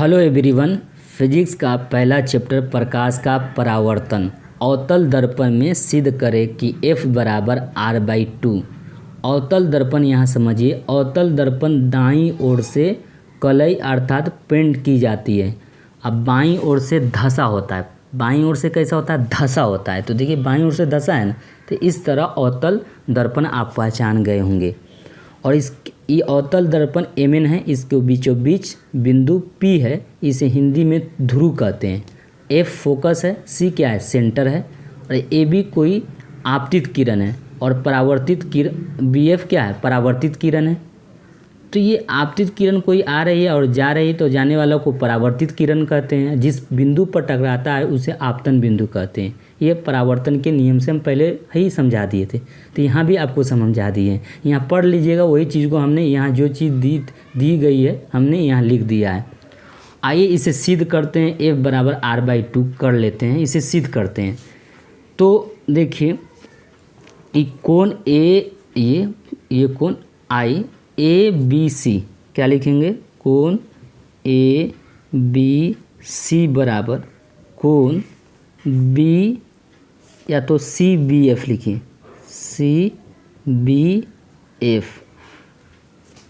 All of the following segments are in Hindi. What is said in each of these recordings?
Hello everyone. फिजिक्स का पहला चैप्टर प्रकाश का परावर्तन। अवतल दर्पण में सिद्ध करें कि F बराबर R/2। अवतल दर्पण यहाँ समझिए, अवतल दर्पण दाईं ओर से कलई अर्थात पेंट की जाती है। अब बाईं ओर से धंसा होता है। बाईं ओर से कैसा होता है? धंसा होता है। तो देखिए बाईं ओर से धंसा है ना, तो इस तरह अवतल दर्पण आप पहचान गए होंगे। और ये अवतल दर्पण Mn है, इसके बीचों बीच बिंदु P है, इसे हिंदी में ध्रुव कहते हैं। F फोकस है, C क्या है? सेंटर है, और AB कोई आपतित किरण है, और परावर्तित किरण BF क्या है? परावर्तित किरण है। तो ये आपतित किरण कोई आ रही है और जा रही है, तो जाने वाला को परावर्तित किरण कहते हैं। जिस बिंदु पर टकराता है उसे आपतन बिंदु कहते हैं। ये परावर्तन के नियम से हम पहले ही समझा दिए थे, तो यहाँ भी आपको समझा दिए हैं। यहाँ पढ़ लीजिएगा, वही चीज़ को हमने यहाँ जो चीज़ दी गई है हमने यहाँ लिख दिया है। आइए इसे सिद्ध करते हैं। F बराबर R/2 कर लेते हैं, इसे सिद्ध करते हैं। तो देखिए ये कोण ये कोण I ABC क्या लिखेंगे? कोण ABC बराबर कोण B या तो CBF लिखिए, CBF।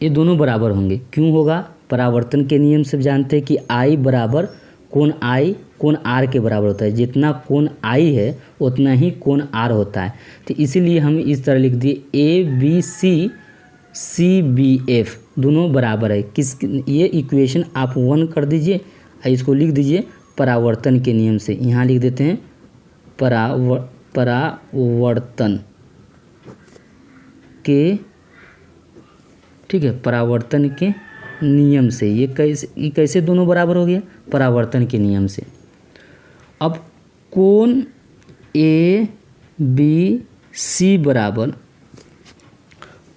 ये दोनों बराबर होंगे। क्यों होगा? परावर्तन के नियम से जानते हैं कि I बराबर कोण I कोण R के बराबर होता है। जितना कोण I है उतना ही कोण R होता है। तो इसीलिए हम इस तरह लिख दिए ABC CBF दोनों बराबर है। ये इक्वेशन आप 1 कर दीजिए, इसको लिख दीजिए परावर्तन के नियम से। यहाँ लिख देते हैं परावर्तन के, ठीक है, परावर्तन के नियम से। ये कैसे दोनों बराबर हो गया? परावर्तन के नियम से। अब कोण ABC बराबर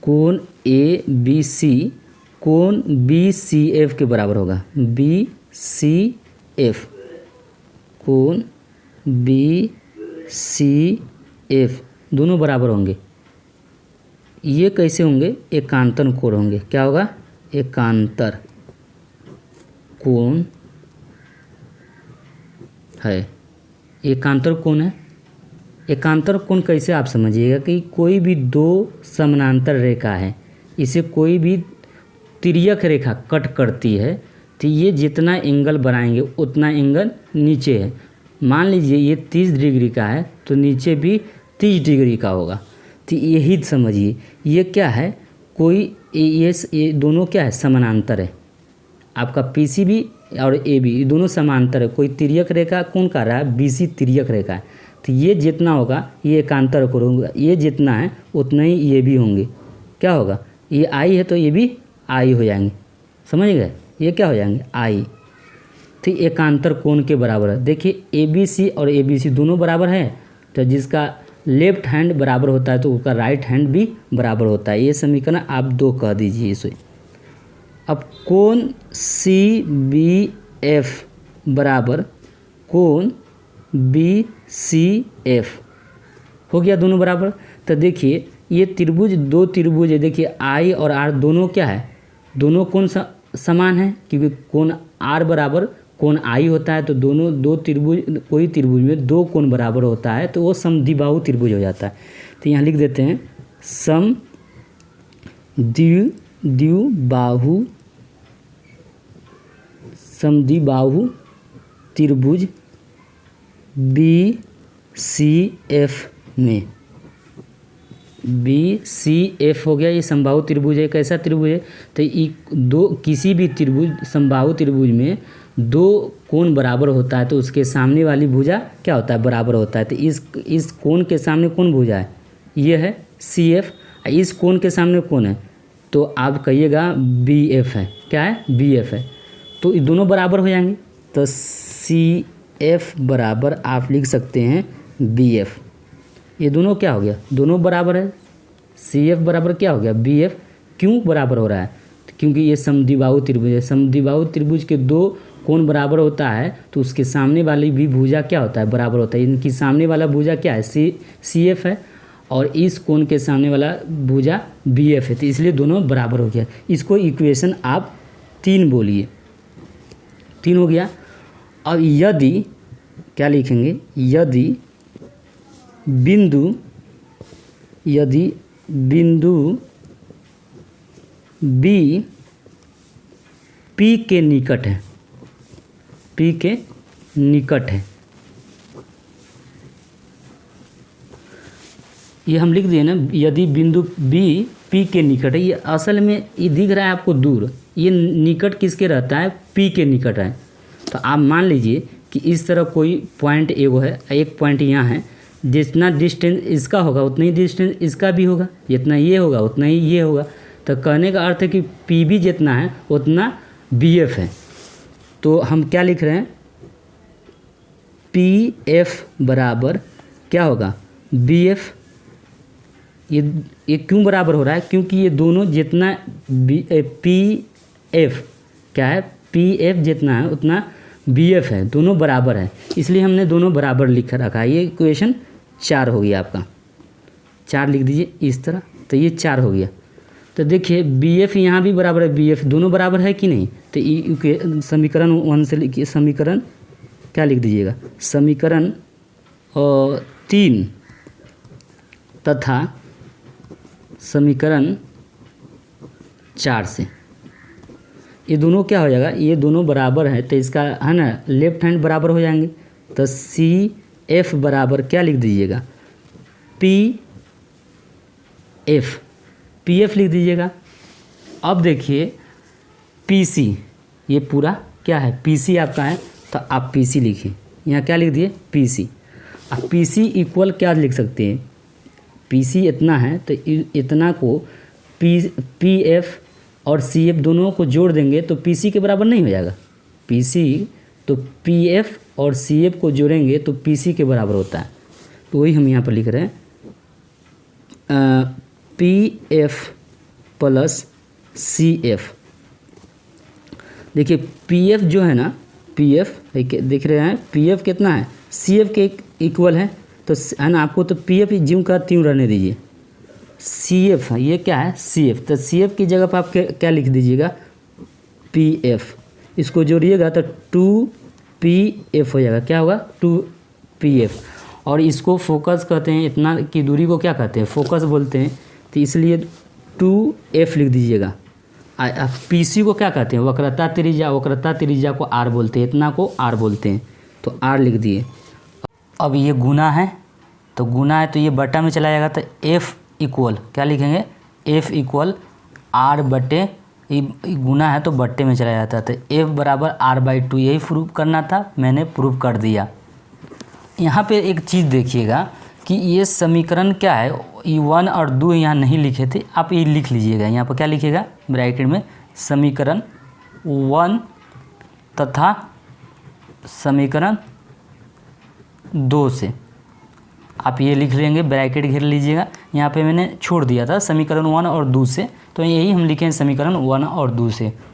कोण ABC कोण BCF के बराबर होगा। BCF कोण BCF दोनों बराबर होंगे। ये कैसे होंगे? एकांतर कोण होंगे। क्या होगा? एकांतर कोण है। एकांतर कोण है। एकांतर कोण कैसे आप समझिएगा कि कोई भी दो समानांतर रेखा है, इसे कोई भी तिर्यक रेखा कट करती है, तो ये जितना एंगल बनाएंगे उतना एंगल नीचे है। मान लीजिए ये 30 डिग्री का है तो नीचे भी 30 डिग्री का होगा। तो यही समझिए ये क्या है? कोई ये दोनों क्या है? समानांतर है। आपका PCB और AB ये दोनों समांतर है। कोई तिर्यक रेखा कौन कर रहा है? BC तिर्यक रेखा है। तो ये जितना होगा ये एकांतर कोण होगा। ये जितना है उतना ही ये भी होंगे। क्या होगा? ये I है तो ये भी I हो जाएंगे। समझ गए? ये क्या हो जाएंगे? I। तो एकांतर कोण के बराबर है। देखिए ABC और ABC दोनों बराबर है, तो जिसका लेफ्ट हैंड बराबर होता है तो उसका राइट हैंड भी बराबर होता है। ये समीकरण आप 2 कह दीजिए इसे। अब कोण CBF बराबर कोण BCF हो गया, दोनों बराबर। तो देखिए ये त्रिभुज, दो त्रिभुज है। देखिए I और R दोनों क्या है? दोनों कोण समान है, क्योंकि कोण R बराबर कोण I होता है। तो दोनों दो त्रिभुज, कोई त्रिभुज में दो कोण बराबर होता है तो वो समद्विबाहु त्रिभुज हो जाता है। तो यहाँ लिख देते हैं समद्विबाहु त्रिभुज BCF में। BCF हो गया। ये समबाहु त्रिभुज है। कैसा त्रिभुज है? तो किसी भी त्रिभुज, समबाहु त्रिभुज में दो कोण बराबर होता है तो उसके सामने वाली भुजा क्या होता है? बराबर होता है। तो इस कोण के सामने कौन भुजा है? ये है CF। इस कोण के सामने कौन है? तो आप कहिएगा BF है। क्या है? BF है। तो ये दोनों बराबर हो जाएंगे। तो CF बराबर आप लिख सकते हैं BF। ये दोनों क्या हो गया? दोनों बराबर है। CF बराबर क्या हो गया? BF। क्यों बराबर हो रहा है? क्योंकि ये समद्विबाहु त्रिभुज है। समद्विबाहु त्रिभुज के दो कोण बराबर होता है तो उसके सामने वाली भी भुजा क्या होता है? बराबर होता है। इनकी सामने वाला भुजा क्या है? CF है, और इस कोण के सामने वाला भुजा BF है। तो इसलिए दोनों बराबर हो गया। इसको इक्वेशन आप 3 बोलिए। 3 हो गया। अब यदि क्या लिखेंगे, यदि बिंदु बी पी के निकट है, पी के निकट है, ये हम लिख दिए ना, यदि बिंदु बी पी के निकट है। ये असल में ये दिख रहा है आपको दूर, ये निकट किसके रहता है, पी के निकट है। तो आप मान लीजिए कि इस तरह कोई पॉइंट एगो है, एक पॉइंट यहाँ है, जितना डिस्टेंस इसका होगा उतना ही डिस्टेंस इसका भी होगा, जितना ये होगा उतना ही ये होगा। तो कहने का अर्थ है कि पी भी जितना है उतना बी एफ है। तो हम क्या लिख रहे हैं, पी एफ बराबर क्या होगा, बी एफ। ये क्यों बराबर हो रहा है, क्योंकि ये दोनों जितना पी एफ क्या है, पी एफ जितना है उतना बी एफ है, दोनों बराबर है, इसलिए हमने दोनों बराबर लिख रखा है। ये इक्वेशन 4 हो गया आपका, 4 लिख दीजिए इस तरह, तो ये 4 हो गया। तो देखिए बी एफ यहाँ भी बराबर है, बी एफ दोनों बराबर है कि नहीं। तो समीकरण 1 से लिखिए, समीकरण क्या लिख दीजिएगा, समीकरण 3 तथा समीकरण 4 से ये दोनों क्या हो जाएगा, ये दोनों बराबर है, तो इसका है ना लेफ्ट हैंड बराबर हो जाएंगे। तो सी एफ बराबर क्या लिख दीजिएगा, पी एफ, पी एफ लिख दीजिएगा। अब देखिए पी सी, ये पूरा क्या है, पी सी आपका है, तो आप पी सी लिखिए, यहाँ क्या लिख दिए, पी सी। अब पी सी इक्वल क्या लिख सकते हैं, पी सी इतना है तो इतना को पी एफ और सी एफ दोनों को जोड़ देंगे तो पी सी के बराबर नहीं हो जाएगा। पी सी तो पी एफ और सी एफ को जोड़ेंगे तो पी सी के बराबर होता है। तो वही हम यहाँ पर लिख रहे हैं, P F plus C F. देखिए पी एफ जो है ना, पी एफ देख रहे हैं, पी एफ कितना है, सी एफ के इक्वल है, तो है ना आपको, तो पी एफ ज्यों का त्यों रहने दीजिए। सी एफ ये क्या है, सी एफ, तो सी एफ की जगह पर आप क्या लिख दीजिएगा, पी एफ। इसको जोड़िएगा तो 2 पी एफ हो जाएगा, क्या होगा, 2 पी एफ। और इसको फोकस कहते हैं, इतना की दूरी को क्या कहते हैं, फोकस बोलते हैं, तो इसलिए 2 एफ लिख दीजिएगा। पी सी को क्या कहते हैं, वक्रता त्रिज्या, वक्रता त्रिज्या को आर बोलते हैं, इतना को आर बोलते हैं, तो आर लिख दिए। अब ये गुना है, तो गुना है तो ये बटा में चला जाएगा, तो एफ इक्वल क्या लिखेंगे, एफ इक्वल आर बटे, गुना है तो बट्टे में चला जाता है, तो एफ बराबर r/2। यही प्रूव करना था, मैंने प्रूव कर दिया। यहाँ पे एक चीज़ देखिएगा कि ये समीकरण क्या है, ये 1 और 2 यहाँ नहीं लिखे थे, आप ये लिख लीजिएगा। यहाँ पर क्या लिखेगा, ब्रैकेट में समीकरण 1 तथा समीकरण 2 से आप ये लिख लेंगे, ब्रैकेट घेर लीजिएगा। यहाँ पे मैंने छोड़ दिया था समीकरण 1 और 2 से, तो यही हम लिखें समीकरण 1 और 2 से।